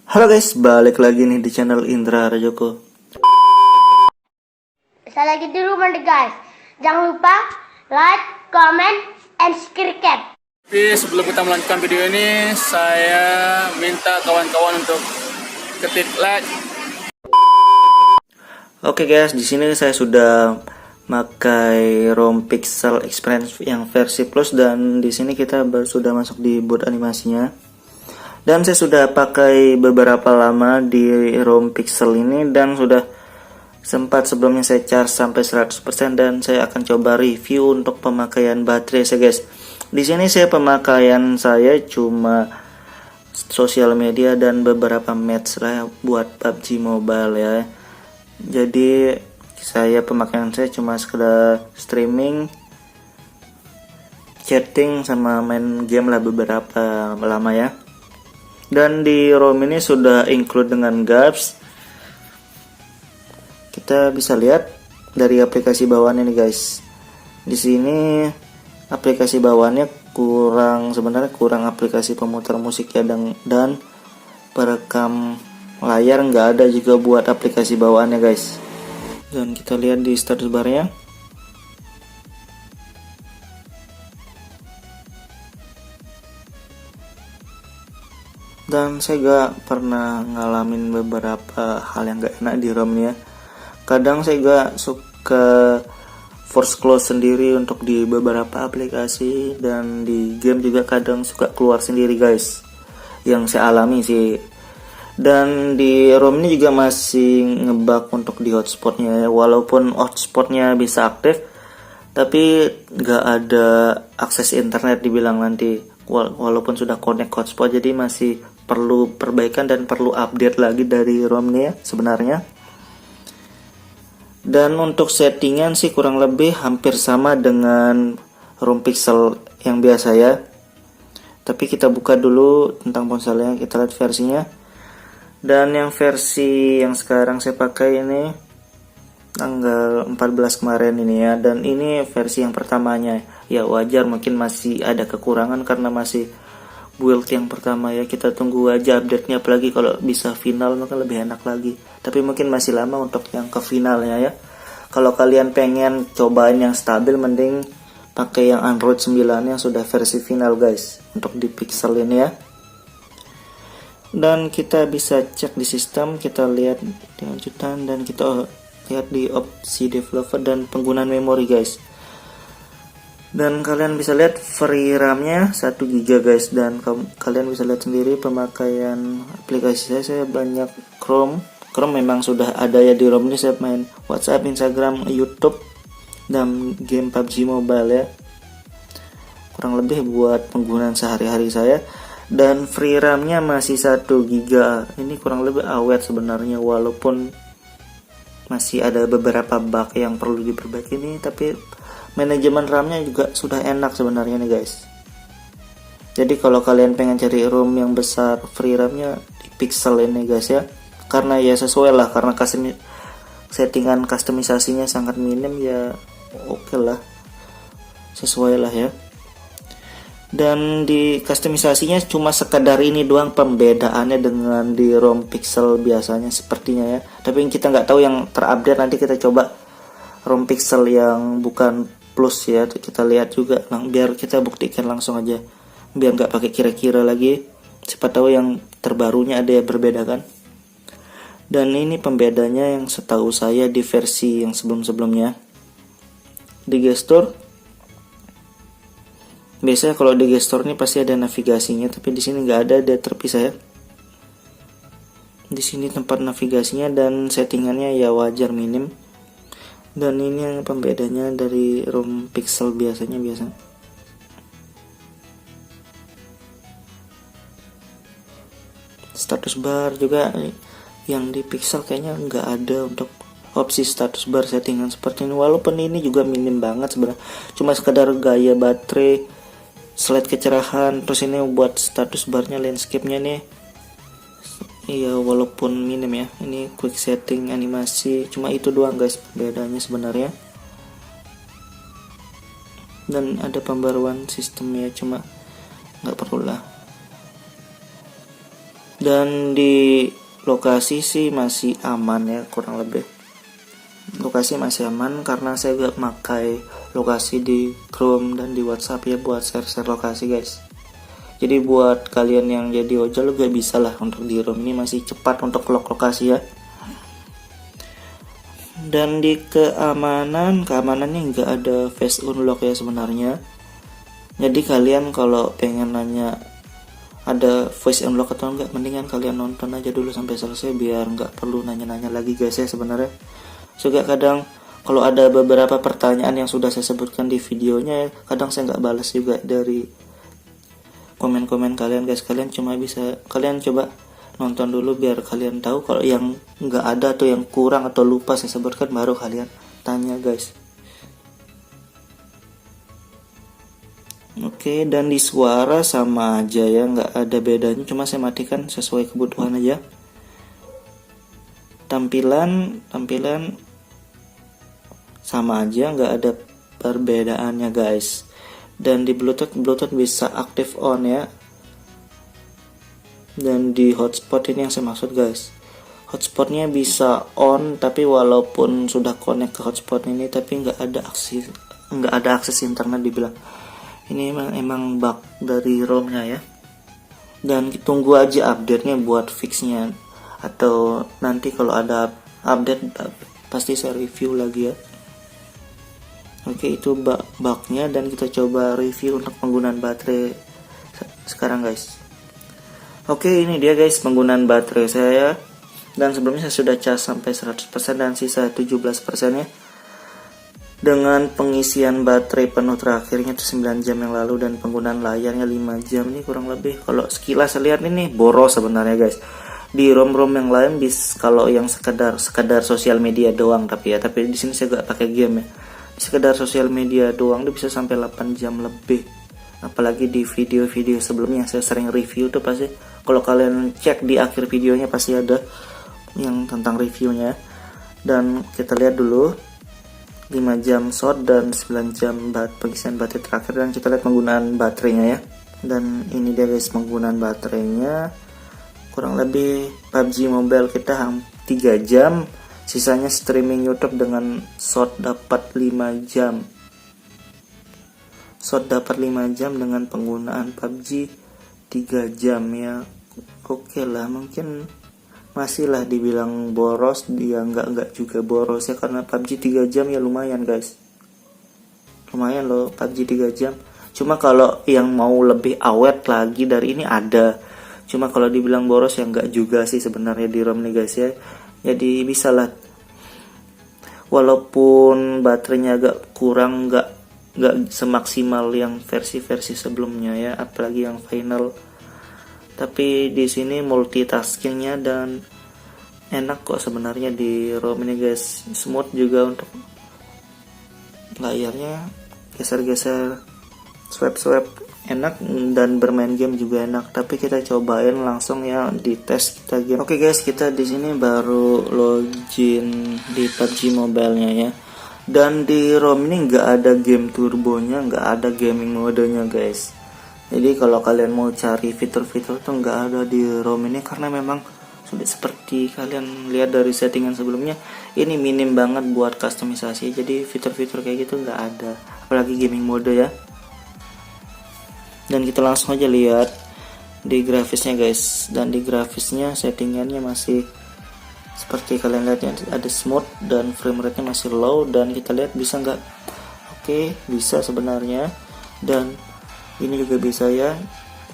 Halo guys, balik lagi nih di channel Indra Rajoko. Saya lagi di rumah nih guys. Jangan lupa like, comment, and subscribe. Tapi sebelum kita melanjutkan video ini, saya minta kawan-kawan untuk ketik like. Oke guys, di sini saya sudah pakai ROM Pixel Experience yang versi Plus dan di sini kita sudah masuk di boot animasinya. Dan saya sudah pakai beberapa lama di ROM Pixel ini dan sudah sempat sebelumnya saya charge sampai 100% dan saya akan coba review untuk pemakaian baterai saya guys. Di sini pemakaian saya cuma sosial media dan beberapa match lah buat PUBG Mobile ya. Jadi pemakaian saya cuma sekedar streaming, chatting sama main game lah beberapa lama ya. Dan di ROM ini sudah include dengan GAPS. Kita bisa lihat dari aplikasi bawaannya nih guys. Di sini aplikasi bawaannya sebenarnya kurang aplikasi pemutar musik ya dan perekam layar nggak ada juga buat aplikasi bawaannya guys. Dan kita lihat di status barnya. Dan saya gak pernah ngalamin beberapa hal yang gak enak di ROM ya. Kadang saya gak suka force close sendiri untuk di beberapa aplikasi dan di game juga kadang suka keluar sendiri guys. Yang saya alami sih. Dan di ROM ini juga masih ngebug untuk di hotspotnya ya. Walaupun hotspotnya bisa aktif, tapi gak ada akses internet dibilang nanti. Walaupun sudah connect hotspot, jadi masih perlu perbaikan dan perlu update lagi dari ROM nya sebenarnya. Dan untuk settingan sih kurang lebih hampir sama dengan ROM Pixel yang biasa ya. Tapi kita buka dulu tentang ponselnya, kita lihat versinya. Dan yang versi yang sekarang saya pakai ini tanggal 14 kemarin ini ya. Dan ini versi yang pertamanya. Ya wajar mungkin masih ada kekurangan karena masih build yang pertama ya. Kita tunggu aja update-nya, apalagi kalau bisa final maka lebih enak lagi. Tapi mungkin masih lama untuk yang ke finalnya ya. Kalau kalian pengen cobain yang stabil, mending pakai yang Android 9 yang sudah versi final guys, untuk di Pixel ini ya. Dan kita bisa cek di sistem, kita lihat di lanjutan dan kita lihat di opsi developer dan penggunaan memori guys. Dan kalian bisa lihat free RAM-nya 1 GB guys. Dan kalian bisa lihat sendiri pemakaian aplikasi saya banyak Chrome memang sudah ada ya di ROM ini. Saya main WhatsApp, Instagram, YouTube, dan game PUBG Mobile ya. Kurang lebih buat penggunaan sehari-hari saya. Dan free RAM-nya masih 1 GB. Ini kurang lebih awet sebenarnya, walaupun masih ada beberapa bug yang perlu diperbaiki nih, tapi manajemen RAM-nya juga sudah enak sebenarnya nih guys. Jadi kalau kalian pengen cari ROM yang besar free RAM-nya di Pixel ini guys ya. Karena ya sesuai lah, karena settingan customisasinya sangat minim ya, oke lah, sesuai lah ya. Dan di customisasinya cuma sekedar ini doang pembedaannya dengan di ROM Pixel biasanya sepertinya ya. Tapi kita nggak tahu yang terupdate, nanti kita coba ROM Pixel yang bukan Plus ya, kita lihat juga biar kita buktikan langsung aja, biar nggak pakai kira-kira lagi. Siapa tahu yang terbarunya ada yang berbeda kan. Dan ini pembedanya yang setahu saya di versi yang sebelum-sebelumnya. Di gestur, biasanya kalau di gestur ini pasti ada navigasinya, tapi di sini nggak ada, dia terpisah ya. Di sini tempat navigasinya dan settingannya ya wajar minim. Dan ini yang pembedanya dari ROM Pixel biasa. Status bar juga yang di Pixel kayaknya nggak ada untuk opsi status bar settingan seperti ini, walaupun ini juga minim banget sebenarnya, cuma sekedar gaya baterai, slide kecerahan, terus ini buat status barnya, landscape-nya nih iya walaupun minim ya. Ini quick setting animasi, cuma itu doang guys bedanya sebenarnya. Dan ada pembaruan sistemnya, cuma nggak perlu lah. Dan di lokasi sih masih aman ya, kurang lebih lokasi masih aman karena saya juga pakai lokasi di Chrome dan di WhatsApp ya buat share lokasi guys. Jadi buat kalian yang jadi ojol juga bisa lah untuk di ROM ini, masih cepat untuk lock lokasi ya. Dan di keamanannya nggak ada face unlock ya sebenarnya. Jadi kalian kalau pengen nanya ada voice unlock atau enggak, mendingan kalian nonton aja dulu sampai selesai biar nggak perlu nanya-nanya lagi guys ya sebenarnya. Juga kadang kalau ada beberapa pertanyaan yang sudah saya sebutkan di videonya, kadang saya nggak balas juga dari komen-komen kalian guys. Kalian coba nonton dulu biar kalian tahu kalau yang nggak ada atau yang kurang atau lupa saya sebutkan, baru kalian tanya guys. Oke, dan di suara sama aja ya, nggak ada bedanya, cuma saya matikan sesuai kebutuhan aja. Tampilan sama aja, nggak ada perbedaannya guys. Dan di Bluetooth bisa aktif on ya. Dan di hotspot ini yang saya maksud guys, hotspotnya bisa on, tapi walaupun sudah connect ke hotspot ini tapi nggak ada akses internet dibilang. Ini emang bug dari ROM-nya ya. Dan tunggu aja update-nya buat fixnya, atau nanti kalau ada update pasti saya review lagi ya. Oke, itu bug-nya, dan kita coba review untuk penggunaan baterai sekarang guys. Oke, ini dia guys penggunaan baterai saya. Dan sebelumnya saya sudah cas sampai 100% dan sisa 17% ya. Dengan pengisian baterai penuh terakhirnya itu 9 jam yang lalu, dan penggunaan layarnya 5 jam ini kurang lebih. Kalau sekilas saya lihat ini boros sebenarnya guys. Di ROM-ROM yang lain kalau yang sekedar sosial media doang tapi di sini saya gak pakai game ya. Sekedar sosial media doang dia bisa sampai 8 jam lebih. Apalagi di video-video sebelumnya saya sering review tuh, pasti kalau kalian cek di akhir videonya pasti ada yang tentang reviewnya. Dan kita lihat dulu 5 jam shot dan 9 jam pengisian baterai terakhir, dan kita lihat penggunaan baterainya ya. Dan ini dia guys penggunaan baterainya, kurang lebih PUBG Mobile kita 3 jam, sisanya streaming YouTube dengan shot dapat 5 jam. Shot dapat 5 jam dengan penggunaan PUBG 3 jam ya. Oke lah, mungkin masih lah dibilang boros, dia enggak juga boros ya, karena PUBG 3 jam ya lumayan guys. Lumayan loh PUBG 3 jam. Cuma kalau yang mau lebih awet lagi dari ini ada. Cuma kalau dibilang boros ya enggak juga sih sebenarnya di ROM nih guys ya. Jadi bisa lah. Walaupun baterainya agak kurang, enggak semaksimal yang versi-versi sebelumnya ya, apalagi yang final. Tapi di sini multitaskingnya dan enak kok sebenarnya di ROM ini guys. Smooth juga untuk layarnya, geser-geser, swipe enak, dan bermain game juga enak. Tapi kita cobain langsung ya di tes kita game. Oke guys, kita di sini baru login di PUBG Mobile-nya ya. Dan di ROM ini nggak ada game turbonya, nggak ada gaming modenya guys. Jadi kalau kalian mau cari fitur-fitur tuh nggak ada di ROM ini, karena memang sudah seperti kalian lihat dari settingan sebelumnya, ini minim banget buat customisasi. Jadi fitur-fitur kayak gitu nggak ada, apalagi gaming mode ya. Dan kita langsung aja lihat di grafisnya guys. Dan di grafisnya settingannya masih seperti kalian lihat ya, ada smooth dan frame rate-nya masih low. Dan kita lihat bisa nggak? Oke, bisa sebenarnya. Dan ini juga bisa ya.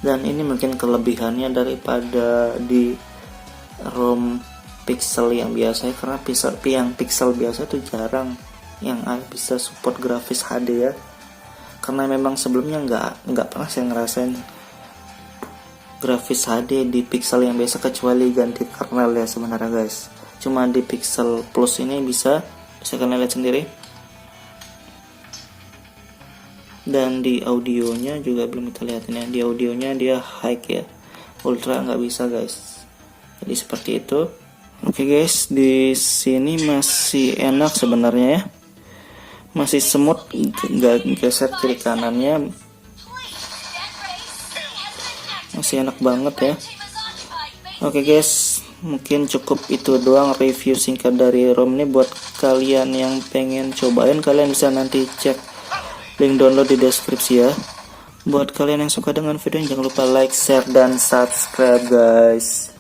Dan ini mungkin kelebihannya daripada di ROM pixel yang biasa ya, karena yang pixel biasa tuh jarang yang bisa support grafis HD ya. Karena memang sebelumnya nggak pernah saya ngerasain grafis HD di pixel yang biasa, kecuali ganti kernel ya sebenarnya guys. Cuma di Pixel Plus ini bisa kalian lihat sendiri. Dan di audionya juga belum kita lihatin ya. Di audionya dia high ya, ultra nggak bisa guys. Jadi seperti itu. Oke guys, di sini masih enak sebenarnya ya, masih smooth, nggak geser kiri kanannya, masih enak banget ya. Oke guys, mungkin cukup itu doang review singkat dari ROM ini. Buat kalian yang pengen cobain, kalian bisa nanti cek link download di deskripsi ya. Buat kalian yang suka dengan video ini, jangan lupa like, share, dan subscribe guys.